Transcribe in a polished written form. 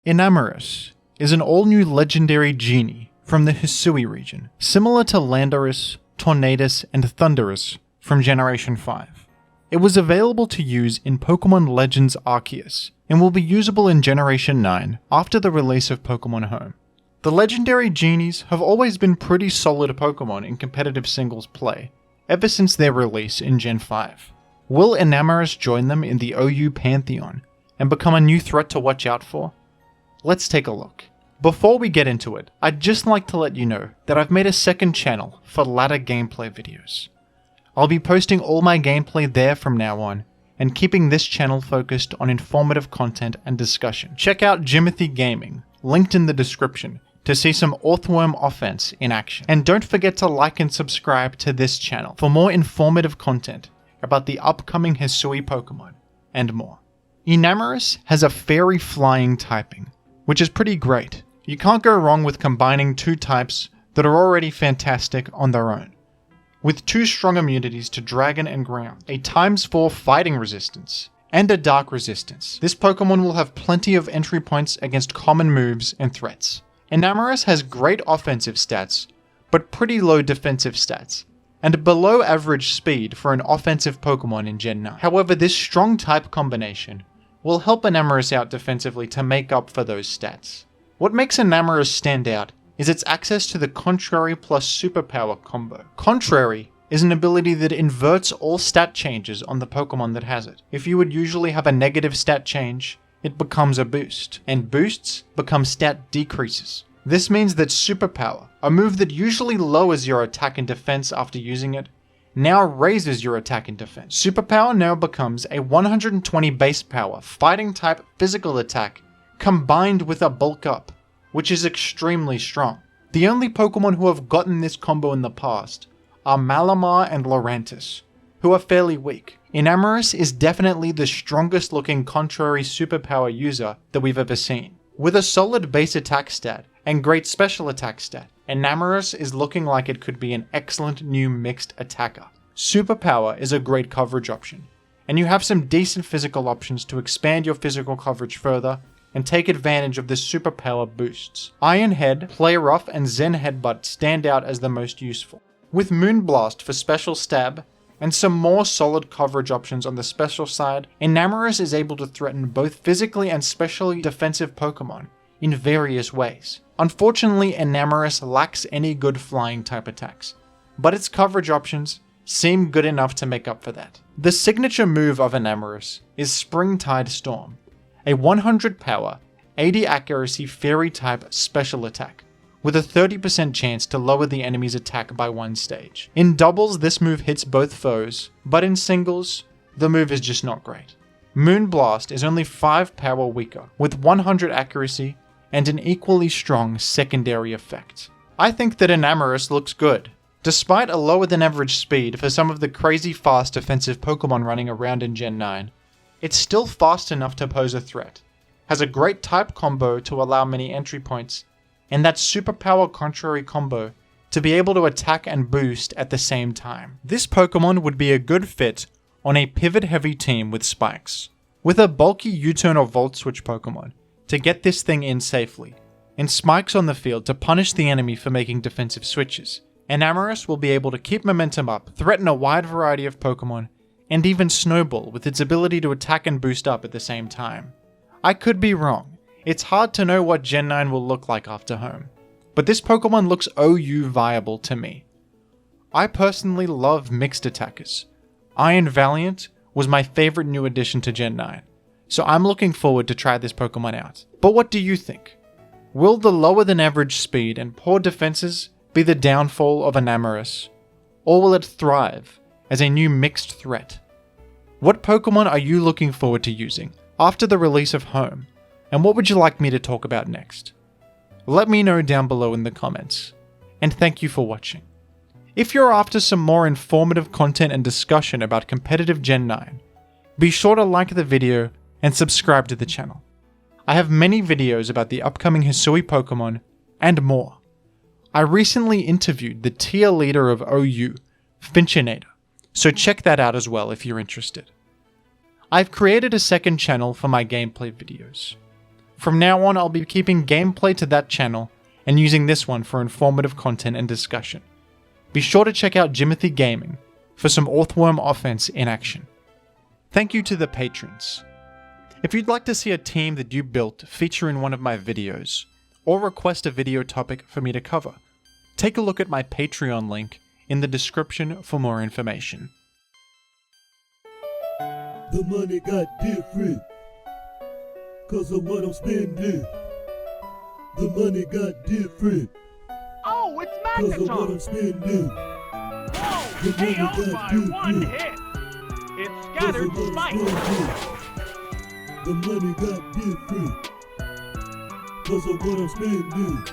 Enamorus is an all-new legendary genie from the Hisui region, similar to Landorus, Tornadus, and Thundurus from Generation 5. It was available to use in Pokemon Legends Arceus, and will be usable in Generation 9 after the release of Pokemon Home. The legendary genies have always been pretty solid Pokemon in competitive singles play, ever since their release in Gen 5. Will Enamorus join them in the OU Pantheon and become a new threat to watch out for? Let's take a look. Before we get into it, I'd just like to let you know that I've made a second channel for ladder gameplay videos. I'll be posting all my gameplay there from now on, and keeping this channel focused on informative content and discussion. Check out Jimothy Gaming, linked in the description, to see some Orthworm offense in action. And don't forget to like and subscribe to this channel for more informative content about the upcoming Hisui Pokemon, and more. Enamorus has a fairy flying typing, which is pretty great. You can't go wrong with combining two types that are already fantastic on their own. With two strong immunities to Dragon and Ground, a ×4 fighting resistance, and a dark resistance, this Pokemon will have plenty of entry points against common moves and threats. Enamorus has great offensive stats, but pretty low defensive stats, and below average speed for an offensive Pokemon in Gen 9. However, this strong type combination will help Enamorus out defensively to make up for those stats. What makes Enamorus stand out is its access to the Contrary plus Superpower combo. Contrary is an ability that inverts all stat changes on the Pokemon that has it. If you would usually have a negative stat change, it becomes a boost, and boosts become stat decreases. This means that Superpower, a move that usually lowers your attack and defense after using it, now raises your attack and defense. Superpower now becomes a 120 base power fighting type physical attack combined with a bulk up, which is extremely strong. The only Pokemon who have gotten this combo in the past are Malamar and Lurantis, who are fairly weak. Enamorus is definitely the strongest looking Contrary Superpower user that we've ever seen. With a solid base attack stat and great special attack stat, Enamorus is looking like it could be an excellent new mixed attacker. Superpower is a great coverage option, and you have some decent physical options to expand your physical coverage further and take advantage of the Superpower boosts. Iron Head, Play Rough, and Zen Headbutt stand out as the most useful. With Moonblast for special stab, and some more solid coverage options on the special side, Enamorus is able to threaten both physically and specially defensive Pokemon in various ways. Unfortunately, Enamorus lacks any good flying type attacks, but its coverage options seem good enough to make up for that. The signature move of Enamorus is Springtide Storm, a 100 power, 80 accuracy fairy type special attack, with a 30% chance to lower the enemy's attack by 1 stage. In doubles, this move hits both foes, but in singles, the move is just not great. Moonblast is only 5 power weaker, with 100 accuracy and an equally strong secondary effect. I think that Enamorus looks good. Despite a lower than average speed for some of the crazy fast defensive Pokemon running around in Gen 9, it's still fast enough to pose a threat, has a great type combo to allow many entry points, and that Superpower Contrary combo to be able to attack and boost at the same time. This Pokemon would be a good fit on a pivot heavy team with spikes, with a bulky U-turn or Volt Switch Pokemon to get this thing in safely, and spikes on the field to punish the enemy for making defensive switches. Enamorus will be able to keep momentum up, threaten a wide variety of Pokemon, and even snowball with its ability to attack and boost up at the same time. I could be wrong. It's hard to know what Gen 9 will look like after Home, but this Pokemon looks OU viable to me. I personally love mixed attackers. Iron Valiant was my favorite new addition to Gen 9, so I'm looking forward to try this Pokemon out. But what do you think? Will the lower than average speed and poor defenses be the downfall of Enamorus, or will it thrive as a new mixed threat? What Pokemon are you looking forward to using after the release of Home? And what would you like me to talk about next? Let me know down below in the comments. And thank you for watching. If you're after some more informative content and discussion about competitive Gen 9, be sure to like the video and subscribe to the channel. I have many videos about the upcoming Hisui Pokemon and more. I recently interviewed the tier leader of OU, Finchinator, so check that out as well if you're interested. I've created a second channel for my gameplay videos. From now on, I'll be keeping gameplay to that channel and using this one for informative content and discussion. Be sure to check out Jimothy Gaming for some Earthworm offense in action. Thank you to the patrons. If you'd like to see a team that you built feature in one of my videos, or request a video topic for me to cover, take a look at my Patreon link in the description for more information. The money got different, 'cause of what I'm spending. The money got different, Oh, it's 'cause of what Megaphone! I'm spending. Whoa! The money KO'd got by one different, hit! It 'cause scattered of what I'm spikes! spending. The money got different, 'cause of what I'm spending.